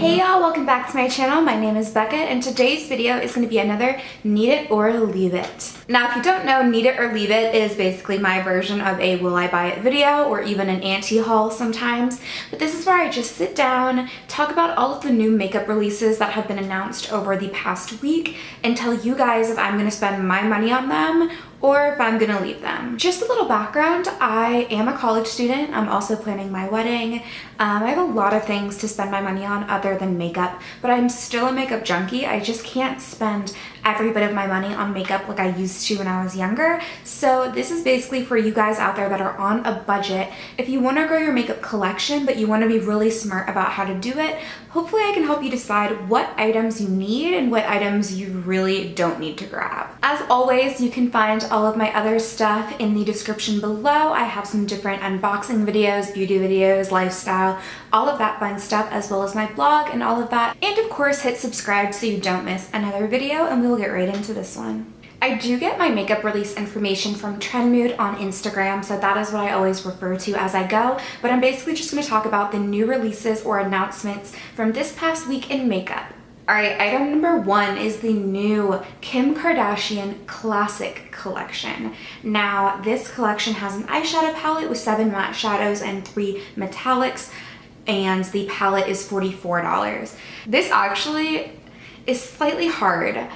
Hey y'all, welcome back to my channel. My name is Becca and today's video is going to be another Need It or Leave It. Now if you don't know, Need It or Leave It is basically my version of a will I buy it video or even an anti-haul sometimes. But this is where I just sit down, talk about all of the new makeup releases that have been announced over the past week and tell you guys if I'm going to spend my money on them or if I'm gonna leave them. Just a little background, I am a college student. I'm also planning my wedding. I have a lot of things to spend my money on other than makeup, but I'm still a makeup junkie. I just can't spend every bit of my money on makeup like I used to when I was younger. So this is basically for you guys out there that are on a budget. If you wanna grow your makeup collection, but you wanna be really smart about how to do it, hopefully I can help you decide what items you need and what items you really don't need to grab. As always, you can find all of my other stuff in the description below. I have some different unboxing videos, beauty videos, lifestyle, all of that fun stuff, as well as my blog and all of that. And of course, hit subscribe so you don't miss another video, and we will get right into this one. I do get my makeup release information from Trendmood on Instagram, so that is what I always refer to as I go, but I'm basically just going to talk about the new releases or announcements from this past week in makeup. Alright, item number one is the new Kim Kardashian Classic collection. Now, this collection has an eyeshadow palette with 7 matte shadows and 3 metallics, and the palette is $44. This actually is slightly hard.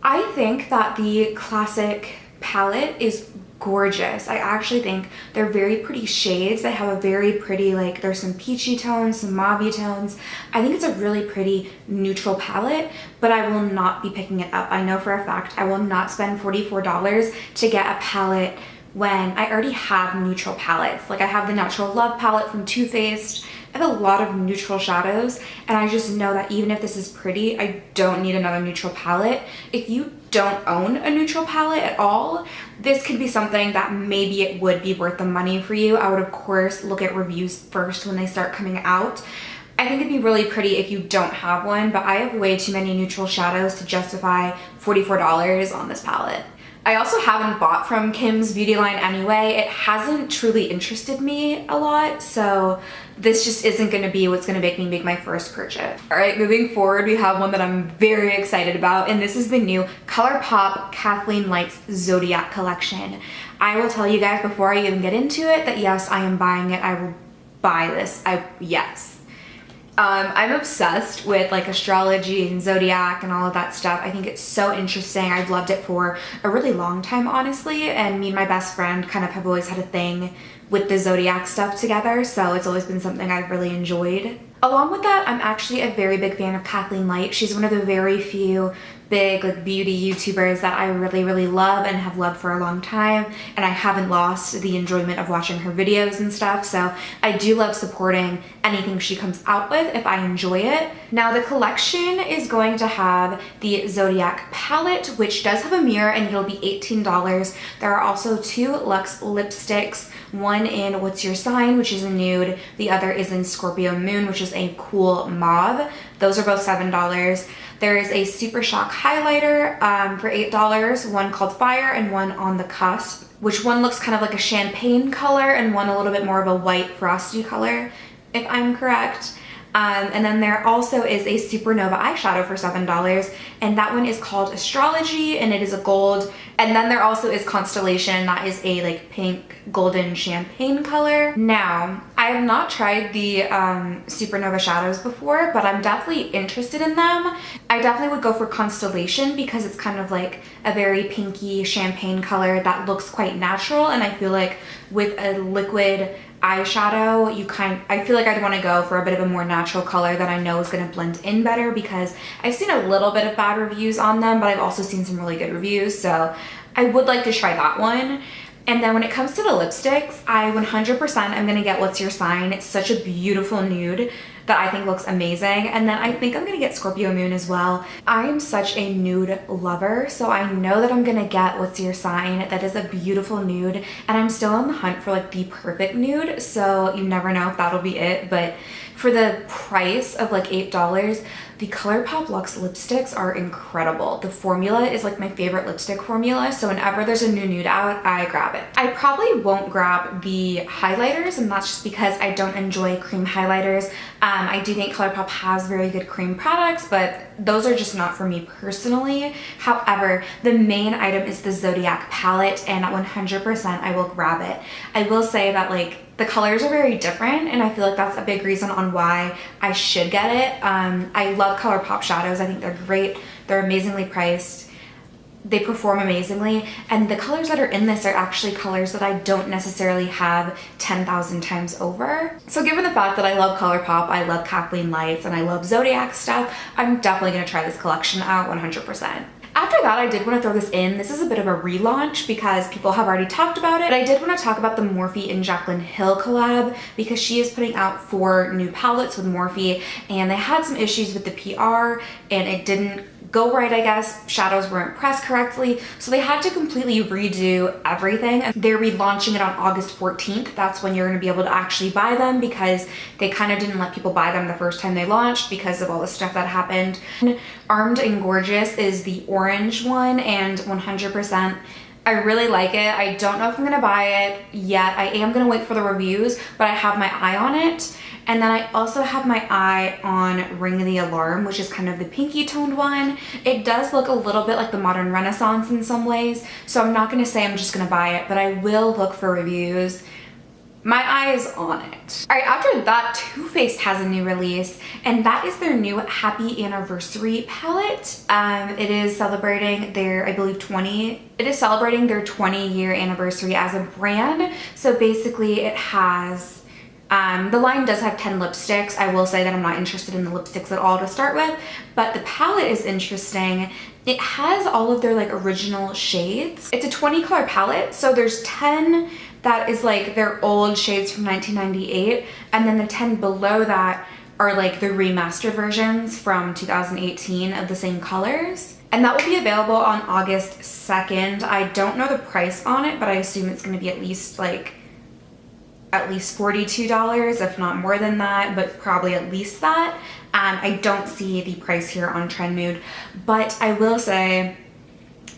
I think that the Classic palette is gorgeous. I actually think they're very pretty shades. They have a very pretty, like, there's some peachy tones, some mauve tones. I think it's a really pretty neutral palette, but I will not be picking it up. I know for a fact I will not spend $44 to get a palette when I already have neutral palettes. Like, I have the Natural Love palette from Too Faced. I have a lot of neutral shadows, and I just know that even if this is pretty, I don't need another neutral palette. If you don't own a neutral palette at all, this could be something that maybe it would be worth the money for you. I would of course look at reviews first when they start coming out. I think it'd be really pretty if you don't have one, but I have way too many neutral shadows to justify $44 on this palette. I also haven't bought from Kim's beauty line anyway. It hasn't truly interested me a lot, so this just isn't going to be what's going to make me make my first purchase. Alright, moving forward, we have one that I'm very excited about, and this is the new ColourPop Kathleen Lights Zodiac collection. I will tell you guys before I even get into it that yes, I am buying it. I will buy this. Yes. I'm obsessed with like astrology and zodiac and all of that stuff. I think it's so interesting. I've loved it for a really long time, honestly, and me and my best friend kind of have always had a thing with the zodiac stuff together, so it's always been something I've really enjoyed. Along with that, I'm actually a very big fan of Kathleen Light. She's one of the very few big like beauty YouTubers that I really love and have loved for a long time, and I haven't lost the enjoyment of watching her videos and stuff, so I do love supporting anything she comes out with if I enjoy it. Now the collection is going to have the Zodiac palette, which does have a mirror, and it'll be $18. There are also 2 luxe lipsticks, one in What's Your Sign, which is a nude, the other is in Scorpio Moon, which is a cool mauve. Those are both $7. There is a Super Shock highlighter for $8, one called Fire and one On the Cusp, which one looks kind of like a champagne color and one a little bit more of a white frosty color, if I'm correct. And then there also is a Supernova eyeshadow for $7, and that one is called Astrology, and it is a gold. And then there also is Constellation, that is a like pink golden champagne color. Now, I have not tried the Supernova shadows before, but I'm definitely interested in them. I definitely would go for Constellation because it's kind of like a very pinky champagne color that looks quite natural, and I feel like with a liquid eyeshadow, I feel like I'd want to go for a bit of a more natural color that I know is going to blend in better, because I've seen a little bit of bad reviews on them, but I've also seen some really good reviews, so I would like to try that one. And then when it comes to the lipsticks, I 100% am going to get What's Your Sign. It's such a beautiful nude that I think looks amazing. And then I think I'm going to get Scorpio Moon as well. I am such a nude lover, so I know that I'm going to get What's Your Sign. That is a beautiful nude, and I'm still on the hunt for like the perfect nude, so you never know if that'll be it. But for the price of like $8, the ColourPop Luxe lipsticks are incredible. The formula is like my favorite lipstick formula, so whenever there's a new nude out, I grab it. I probably won't grab the highlighters, and that's just because I don't enjoy cream highlighters. I do think ColourPop has very good cream products, but those are just not for me personally. However, the main item is the Zodiac palette, and 100% I will grab it. I will say that like the colors are very different, and I feel like that's a big reason on why I should get it. I love ColourPop shadows. I think they're great. They're amazingly priced. They perform amazingly, and the colors that are in this are actually colors that I don't necessarily have 10,000 times over. So given the fact that I love ColourPop, I love Kathleen Lights, and I love Zodiac stuff, I'm definitely gonna try this collection out 100%. After that, I did want to throw this in. This is a bit of a relaunch because people have already talked about it, but I did want to talk about the Morphe and Jaclyn Hill collab because she is putting out 4 new palettes with Morphe, and they had some issues with the PR and it didn't go right, I guess. Shadows weren't pressed correctly, so they had to completely redo everything. They're relaunching it on August 14th. That's when you're going to be able to actually buy them because they kind of didn't let people buy them the first time they launched because of all the stuff that happened. Armed and Gorgeous is the orange one, and 100% I really like it. I don't know if I'm gonna buy it yet. I am gonna wait for the reviews, but I have my eye on it. And then I also have my eye on Ring the Alarm, which is kind of the pinky toned one. It does look a little bit like the Modern Renaissance in some ways, so I'm not gonna say I'm just gonna buy it, but I will look for reviews. My eye is on it. All right, after that, Too Faced has a new release, and that is their new Happy Anniversary palette. It is celebrating their, I believe, 20-year anniversary as a brand. So basically it has, the line does have 10 lipsticks. I will say that I'm not interested in the lipsticks at all to start with, but the palette is interesting. It has all of their like original shades. It's a 20 color palette, so there's 10 that is like their old shades from 1998, and then the 10 below that are like the remastered versions from 2018 of the same colors. And that will be available on August 2nd. I don't know the price on it, but I assume it's gonna be at least $42, if not more than that, but probably at least that. I don't see the price here on Trendmood, but I will say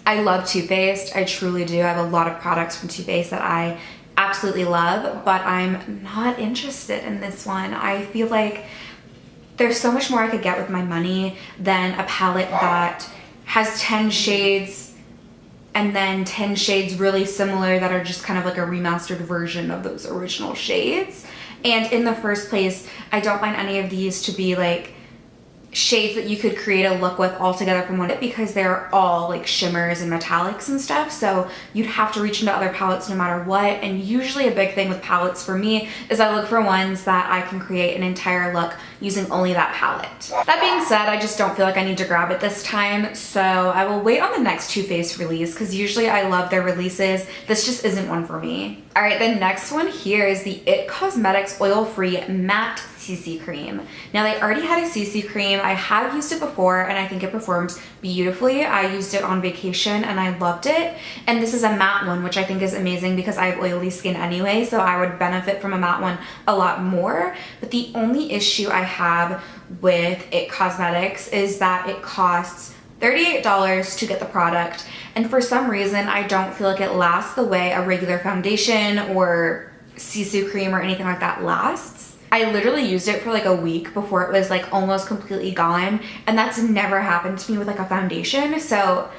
I love Too Faced. I truly do. I have a lot of products from Too Faced that I absolutely love, but I'm not interested in this one. I feel like there's so much more I could get with my money than a palette that has 10 shades and then 10 shades really similar that are just kind of like a remastered version of those original shades. And in the first place, I don't find any of these to be like shades that you could create a look with all together from one, because they're all like shimmers and metallics and stuff, so you'd have to reach into other palettes no matter what. And usually a big thing with palettes for me is I look for ones that I can create an entire look using only that palette. That being said, I just don't feel like I need to grab it this time, so I will wait on the next Too Faced release because usually I love their releases. This just isn't one for me. All right, the next one here is the IT Cosmetics Oil-Free Matte CC Cream. Now, they already had a CC cream. I have used it before and I think it performs beautifully. I used it on vacation and I loved it. And this is a matte one, which I think is amazing because I have oily skin anyway, so I would benefit from a matte one a lot more. But the only issue I have with IT Cosmetics is that it costs $38 to get the product. And for some reason, I don't feel like it lasts the way a regular foundation or CC cream or anything like that lasts. I literally used it for like a week before it was like almost completely gone, and that's never happened to me with like a foundation. So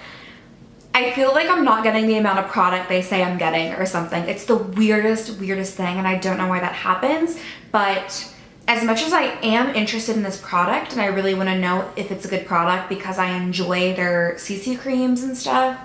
I feel like I'm not getting the amount of product they say I'm getting or something. It's the weirdest thing, and I don't know why that happens. But as much as I am interested in this product and I really want to know if it's a good product because I enjoy their CC creams and stuff,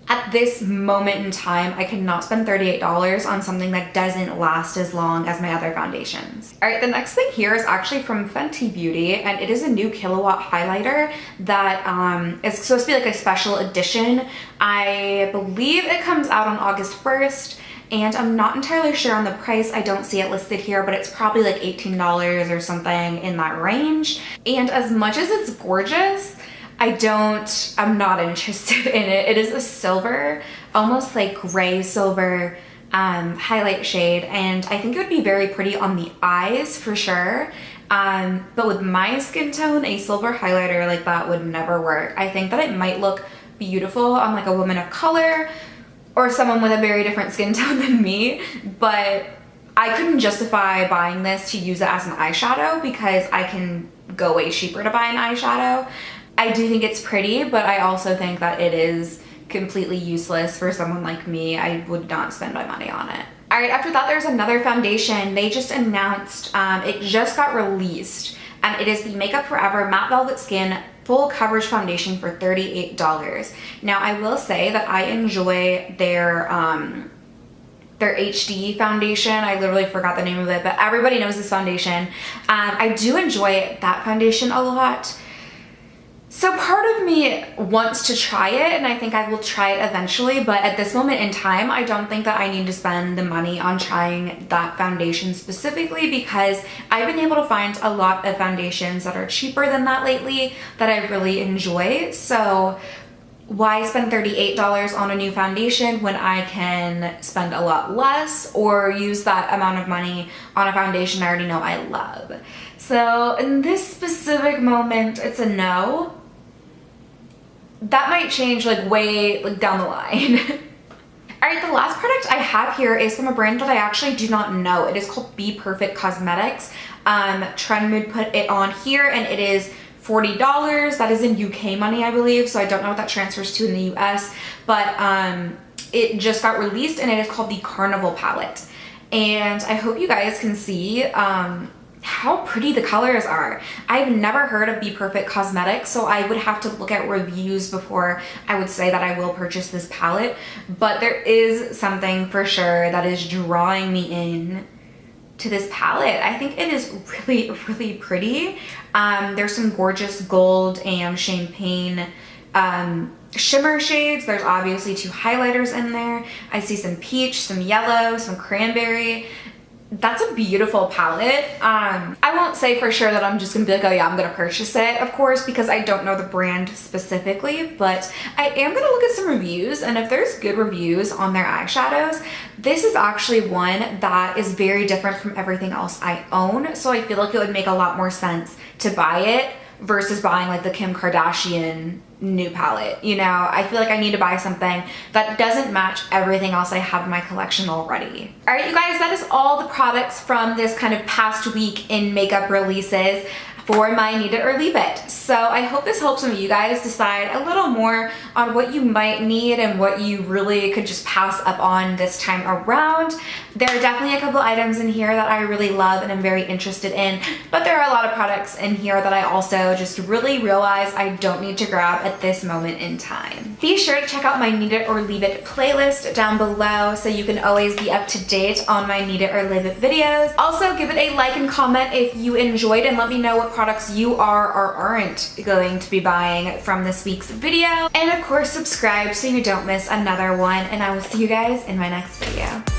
at this moment in time, I cannot spend $38 on something that doesn't last as long as my other foundations. All right, the next thing here is actually from Fenty Beauty, and it is a new Killawatt highlighter that is supposed to be like a special edition. I believe it comes out on August 1st, and I'm not entirely sure on the price. I don't see it listed here, but it's probably like $18 or something in that range. And as much as it's gorgeous, I'm not interested in it. It is a silver, almost like gray silver highlight shade, and I think it would be very pretty on the eyes for sure. But with my skin tone, a silver highlighter like that would never work. I think that it might look beautiful on like a woman of color or someone with a very different skin tone than me, but I couldn't justify buying this to use it as an eyeshadow because I can go way cheaper to buy an eyeshadow. I do think it's pretty, but I also think that it is completely useless for someone like me. I would not spend my money on it. All right, after that, there's another foundation. They just announced, it just got released, and it is the Makeup Forever Matte Velvet Skin Full Coverage Foundation for $38. Now, I will say that I enjoy their HD foundation. I literally forgot the name of it, but everybody knows this foundation. I do enjoy that foundation a lot. So part of me wants to try it, and I think I will try it eventually, but at this moment in time, I don't think that I need to spend the money on trying that foundation specifically because I've been able to find a lot of foundations that are cheaper than that lately that I really enjoy. So why spend $38 on a new foundation when I can spend a lot less or use that amount of money on a foundation I already know I love? So in this specific moment, it's a no. That might change like way down the line. All right, the last product I have here is from a brand that I actually do not know. It is called Be Perfect Cosmetics. Trendmood put it on here, and it is $40. That is in UK money, I believe, so I don't know what that transfers to in the US, but it just got released, and it is called the Carnival Palette. And I hope you guys can see how pretty the colors are. I've never heard of Be Perfect Cosmetics, so I would have to look at reviews before I would say that I will purchase this palette, but there is something for sure that is drawing me in to this palette. I think it is really, really pretty. There's some gorgeous gold and champagne shimmer shades. There's obviously 2 highlighters in there. I see some peach, some yellow, some cranberry. That's a beautiful palette. I won't say for sure that I'm just gonna be like, oh yeah, I'm gonna purchase it, of course, because I don't know the brand specifically, but I am gonna look at some reviews, and if there's good reviews on their eyeshadows, this is actually one that is very different from everything else I own, so I feel like it would make a lot more sense to buy it versus buying like the Kim Kardashian new palette. You know, I feel like I need to buy something that doesn't match everything else I have in my collection already. All right, you guys, that is all the products from this kind of past week in makeup releases for my Need It or Leave It. So I hope this helps some of you guys decide a little more on what you might need and what you really could just pass up on this time around. There are definitely a couple items in here that I really love and I'm very interested in, but there are a lot of products in here that I also just really realize I don't need to grab at this moment in time. Be sure to check out my Need It or Leave It playlist down below so you can always be up to date on my Need It or Leave It videos. Also, give it a like and comment if you enjoyed, and let me know what products you are or aren't going to be buying from this week's video. And of course, subscribe so you don't miss another one, and I will see you guys in my next video.